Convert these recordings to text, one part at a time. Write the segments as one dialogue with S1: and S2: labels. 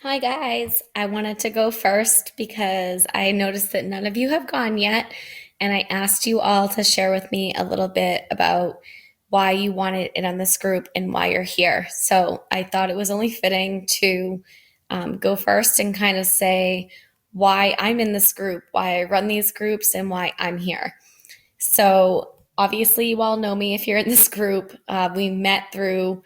S1: Hi, guys. I wanted to go first because I noticed that none of you have gone yet. And I asked you all to share with me a little bit about why you wanted in on this group and why you're here. So I thought it was only fitting to go first and kind of say why I'm in this group, why I run these groups, and why I'm here. So obviously, you all know me if you're in this group. We met through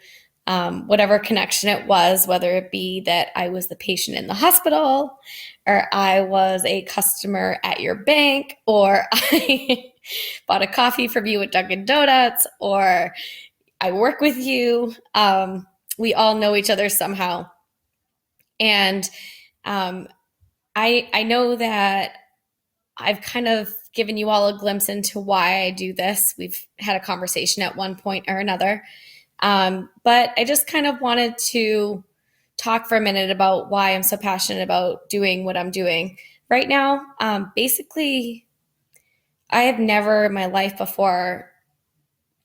S1: whatever connection it was, whether it be that I was the patient in the hospital, or I was a customer at your bank, or I bought a coffee from you at Dunkin' Donuts, or I work with you. We all know each other somehow. And um, I know that I've kind of given you all a glimpse into why I do this. We've had a conversation at one point or another. But I just kind of wanted to talk for a minute about why I'm so passionate about doing what I'm doing right now. Basically, I have never in my life before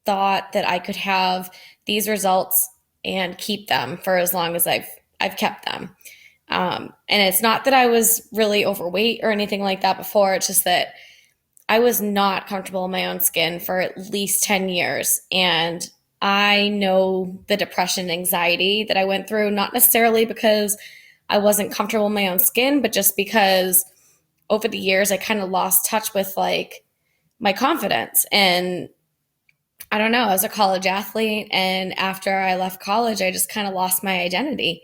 S1: thought that I could have these results and keep them for as long as I've kept them. And it's not that I was really overweight or anything like that before. It's just that I was not comfortable in my own skin for at least 10 years. And I know the depression and anxiety that I went through, not necessarily because I wasn't comfortable in my own skin, but just because over the years I kind of lost touch with like my confidence. And I don't know, I was a college athlete. And after I left college, I just kind of lost my identity.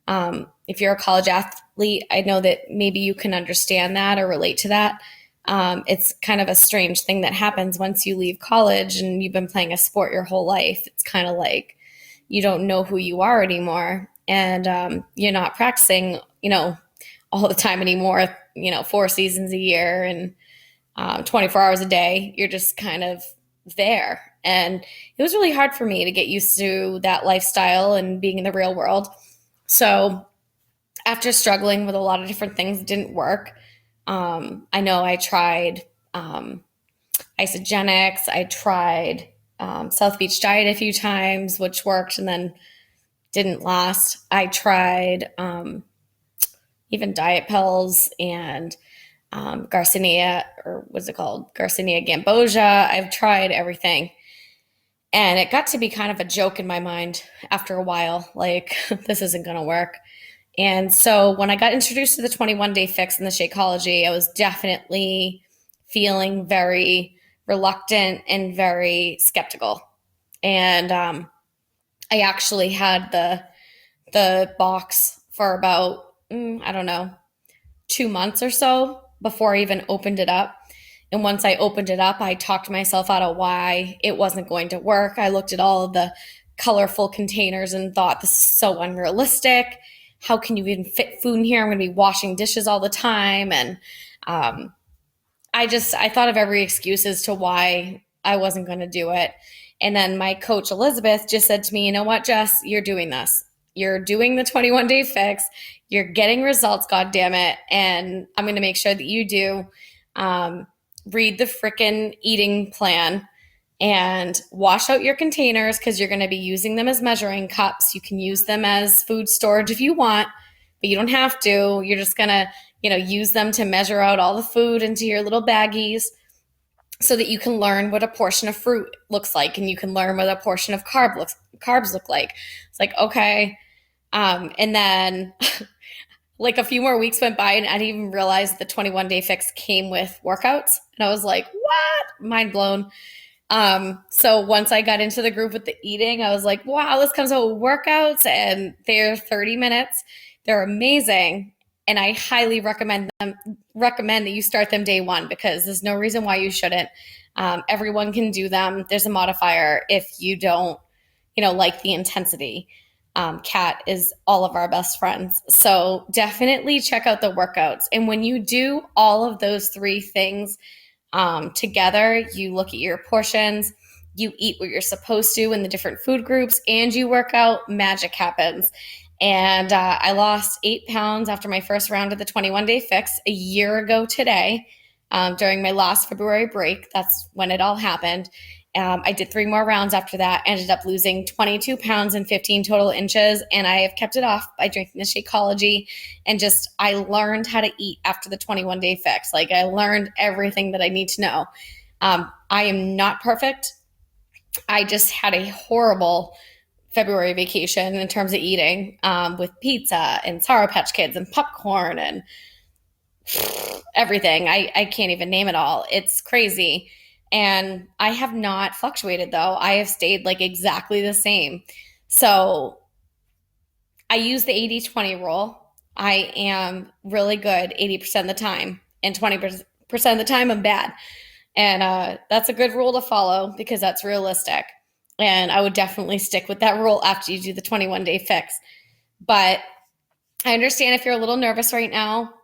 S1: If you're a college athlete, I know that maybe you can understand that or relate to that. It's kind of a strange thing that happens once you leave college and you've been playing a sport your whole life. It's kind of like you don't know who you are anymore, and you're not practicing, all the time anymore. 4 seasons a year and 24 hours a day. You're just kind of there, and it was really hard for me to get used to that lifestyle and being in the real world. So after struggling with a lot of different things that didn't work, I know I tried isogenics. I tried South Beach diet a few times, which worked and then didn't last. I tried even diet pills and Garcinia, or what's it called? Garcinia gambosia. I've tried everything. And it got to be kind of a joke in my mind after a while, like, this isn't going to work. And so when I got introduced to the 21 day fix and the Shakeology, I was definitely feeling very reluctant and very skeptical. And I actually had the box for about, I don't know, 2 months or so before I even opened it up. And once I opened it up, I talked myself out of why it wasn't going to work. I looked at all of the colorful containers and thought, this is so unrealistic. How can you even fit food in here? I'm going to be washing dishes all the time. And I thought of every excuse as to why I wasn't going to do it. And then my coach, Elizabeth, just said to me, you know what, Jess, you're doing this. You're doing the 21 day fix. You're getting results, God damn it. And I'm going to make sure that you do. Read the freaking eating plan and wash out your containers because you're going to be using them as measuring cups. You can use them as food storage if you want, but you don't have to. You're just going to, use them to measure out all the food into your little baggies so that you can learn what a portion of fruit looks like and you can learn what a portion of carbs look like. It's like, okay. And then like a few more weeks went by and I didn't even realize the 21 day fix came with workouts. And I was like, what? Mind blown. So once I got into the group with the eating, I was like, wow, this comes out with workouts and they're 30 minutes. They're amazing. And I highly recommend that you start them day one because there's no reason why you shouldn't. Everyone can do them. There's a modifier if you don't, like the intensity. Kat is all of our best friends. So definitely check out the workouts. And when you do all of those three things together, you look at your portions, you eat what you're supposed to in the different food groups, and you work out, magic happens. And I lost 8 pounds after my first round of the 21 day fix a year ago today during my last February break. That's when it all happened. I did 3 more rounds after that, ended up losing 22 pounds and 15 total inches. And I have kept it off by drinking the Shakeology. And just, I learned how to eat after the 21-day fix. Like, I learned everything that I need to know. I am not perfect. I just had a horrible February vacation in terms of eating, with pizza and Sour Patch Kids and popcorn and everything. I can't even name it all. It's crazy. And I have not fluctuated though. I have stayed like exactly the same. So I use the 80-20 rule. I am really good 80% of the time, and 20% of the time I'm bad. And that's a good rule to follow because that's realistic. And I would definitely stick with that rule after you do the 21-day fix. But I understand if you're a little nervous right now.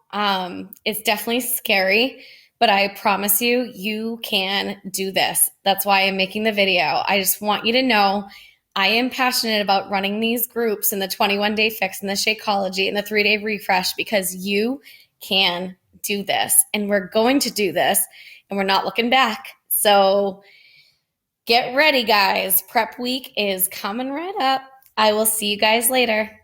S1: It's definitely scary, but I promise you, you can do this. That's why I'm making the video. I just want you to know I am passionate about running these groups and the 21-day fix and the Shakeology and the 3-day refresh because you can do this. And we're going to do this, and we're not looking back. So get ready, guys. Prep week is coming right up. I will see you guys later.